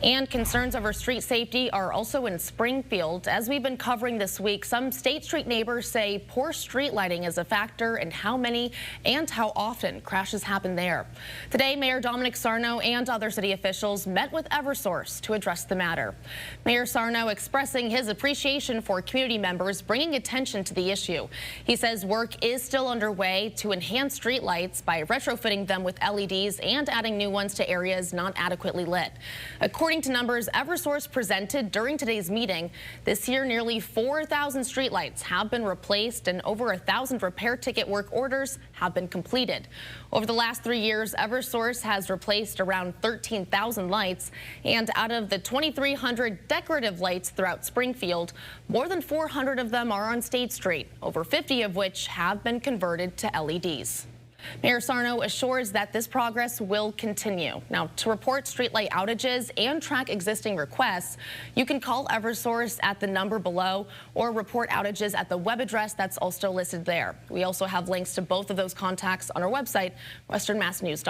And concerns over street safety are also in Springfield. As we've been covering this week, some State Street neighbors say poor street lighting is a factor in how many and how often crashes happen there. Today, Mayor Sarno and other city officials met with Eversource to address the matter. Mayor Sarno expressing his appreciation for community members bringing attention to the issue. He says work is still underway to enhance street lights by retrofitting them with LEDs and adding new ones to areas not adequately lit. According to numbers Eversource presented during today's meeting, this year nearly 4,000 streetlights have been replaced and over 1,000 repair ticket work orders have been completed. Over the last 3 years, Eversource has replaced around 13,000 lights, and out of the 2,300 decorative lights throughout Springfield, more than 400 of them are on State Street, over 50 of which have been converted to LEDs. Mayor Sarno assures that this progress will continue. Now, to report streetlight outages and track existing requests, you can call Eversource at the number below or report outages at the web address that's also listed there. We also have links to both of those contacts on our website, westernmassnews.com.